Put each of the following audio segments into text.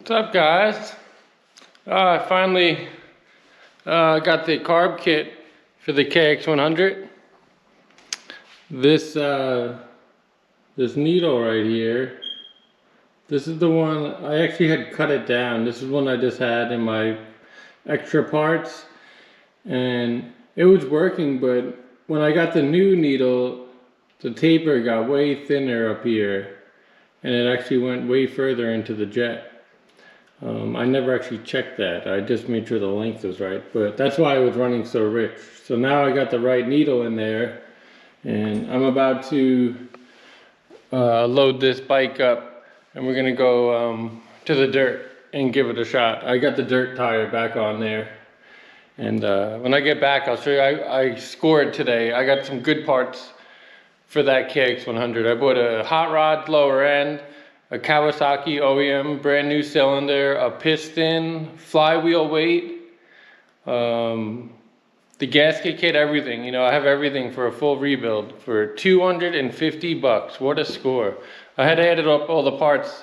What's up, guys? I finally got the carb kit for the KX100. This needle right here, this is the one, I actually had cut it down. This is one I just had in my extra parts, and it was working, but when I got the new needle, the taper got way thinner up here, and it actually went way further into the jet. I never actually checked that. I just made sure the length was right, but that's why I was running so rich. So now I got the right needle in there, and I'm about to load this bike up, and we're gonna go to the dirt and give it a shot. I got the dirt tire back on there, and when I get back, I'll show you. I scored today. I got some good parts for that KX100. I bought a hot rod lower end, a Kawasaki OEM brand new cylinder, a piston, flywheel weight, the gasket kit, everything. You know, I have everything for a full rebuild for $250. What a score. I had added up all the parts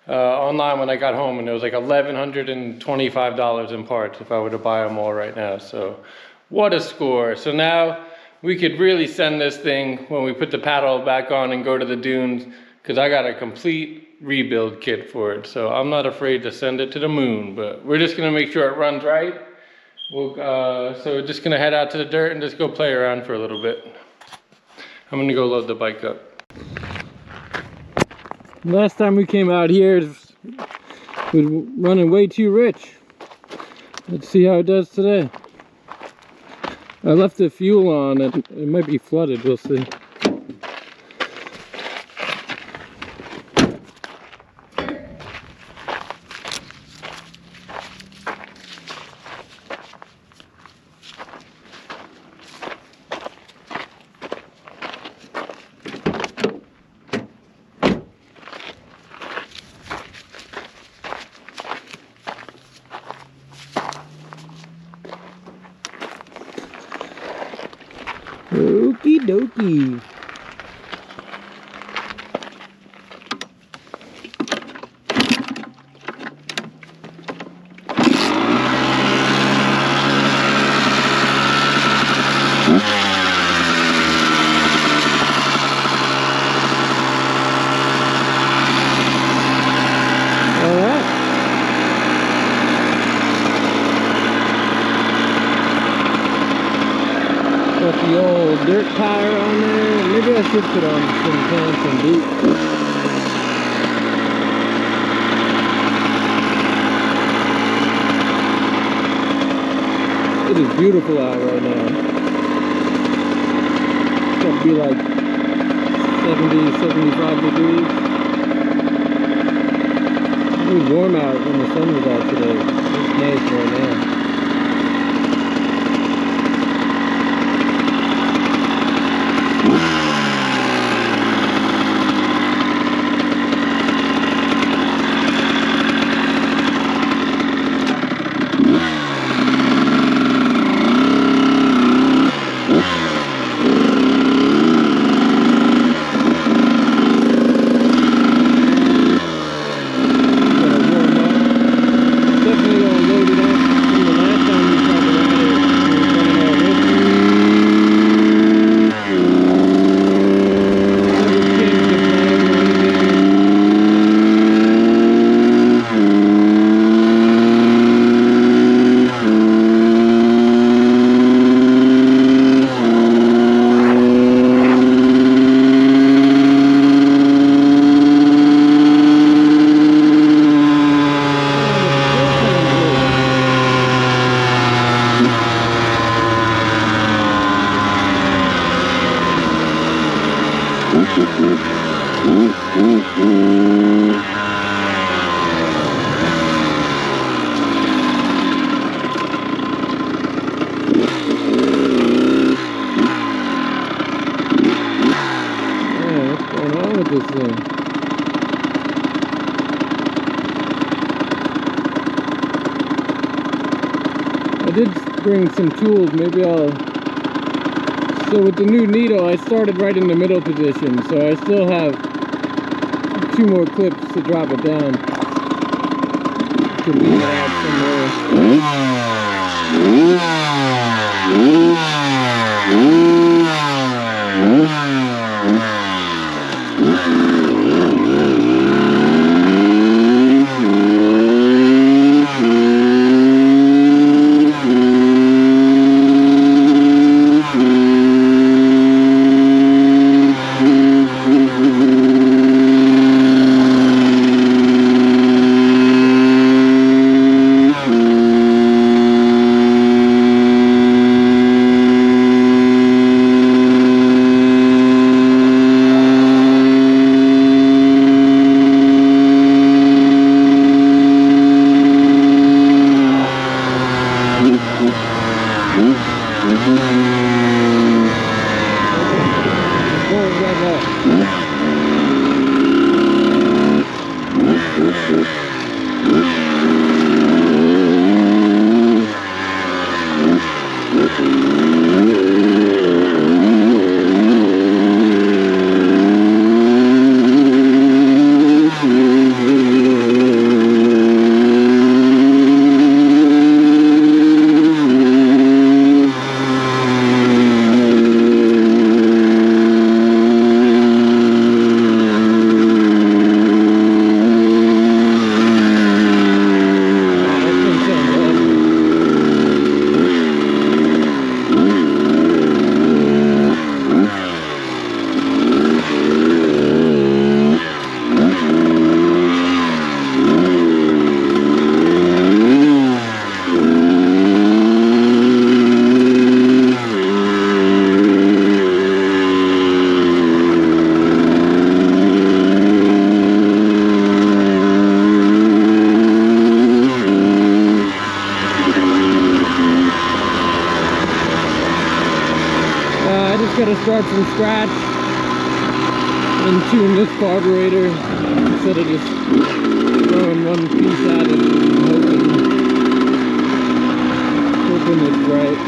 online when I got home, and it was like $1,125 in parts if I were to buy them all right now. So what a score. So now we could really send this thing when we put the paddle back on and go to the dunes, because I got a complete rebuild kit for it. So I'm not afraid to send it to the moon, but we're just gonna make sure it runs right. So we're just gonna head out to the dirt and just go play around for a little bit. I'm gonna go load the bike up. Last time we came out here, it was running way too rich. Let's see how it does today. I left the fuel on, and it might be flooded, we'll see. Okie dokie. Got the old dirt tire on there. Maybe I should put on some pants and boots. It is beautiful out right now. It's got to be like 70, 75 degrees. It was warm out when the sun was out today. It's nice right now. This thing. I did bring some tools. Maybe I'll. So with the new needle, I started right in the middle position, so I still have 2 more clips to drop it down. could leave it out somewhere. Gotta start from scratch and tune this carburetor instead of just throwing one piece at it and hoping it's right.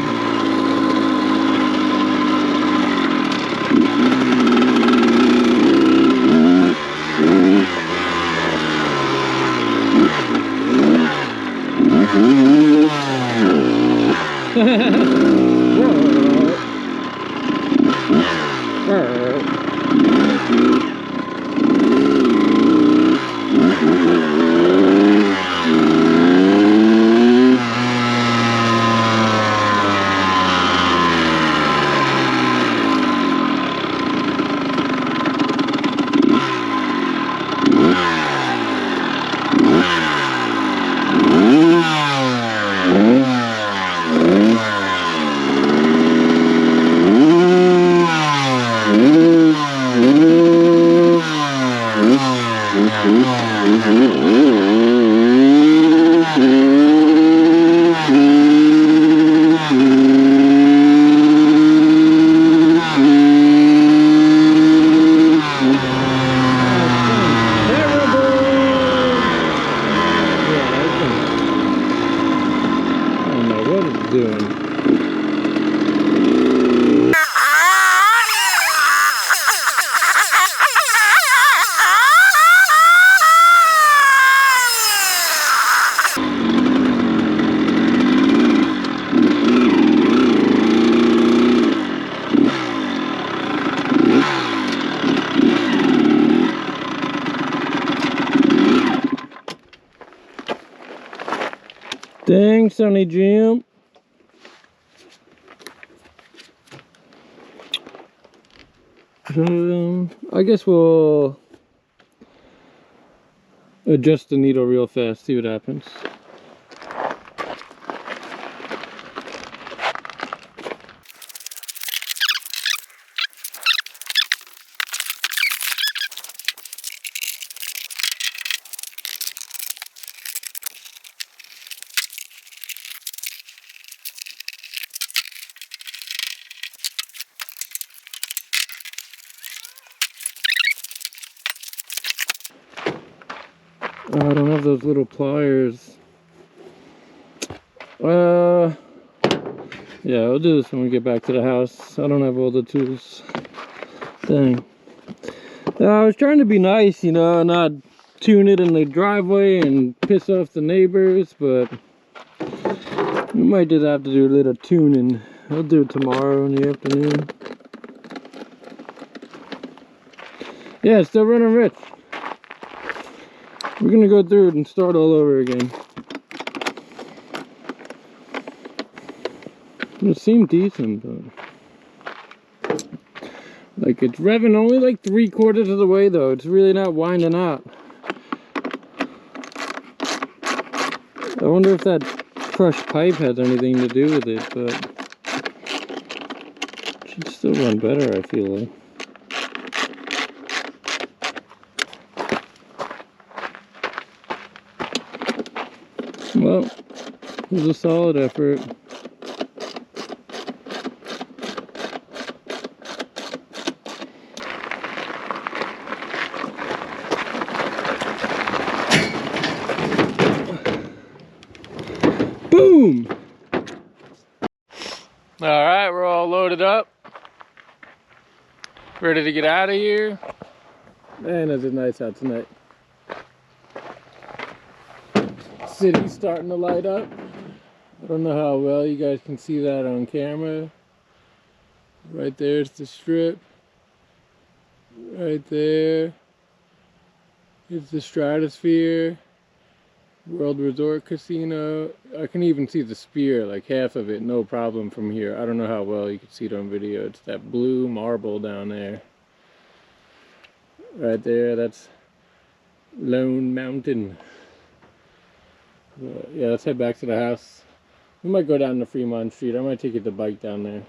Dang, Sonny Jim. I guess we'll adjust the needle real fast, see what happens. Oh, I don't have those little pliers. Yeah, I'll do this when we get back to the house. I don't have all the tools. Dang. I was trying to be nice, you know, not tune it in the driveway and piss off the neighbors, but we might just have to do a little tuning. I'll do it tomorrow in the afternoon. Yeah, it's still running rich. We're gonna go through it and start all over again. It seemed decent, but like it's revving only like 3/4 of the way though. It's really not winding out. I wonder if that crushed pipe has anything to do with it, but it should still run better, I feel like. Well, it was a solid effort. Boom! Alright, we're all loaded up. Ready to get out of here. Man, is it nice out tonight. City's starting to light up. I don't know how well you guys can see that on camera. Right there's the strip. Right there is the Stratosphere. World Resort Casino. I can even see the Spear, like half of it, no problem from here. I don't know how well you can see it on video. It's that blue marble down there. Right there, that's Lone Mountain. Yeah, let's head back to the house. We might go down to Fremont Street. I might take the bike down there.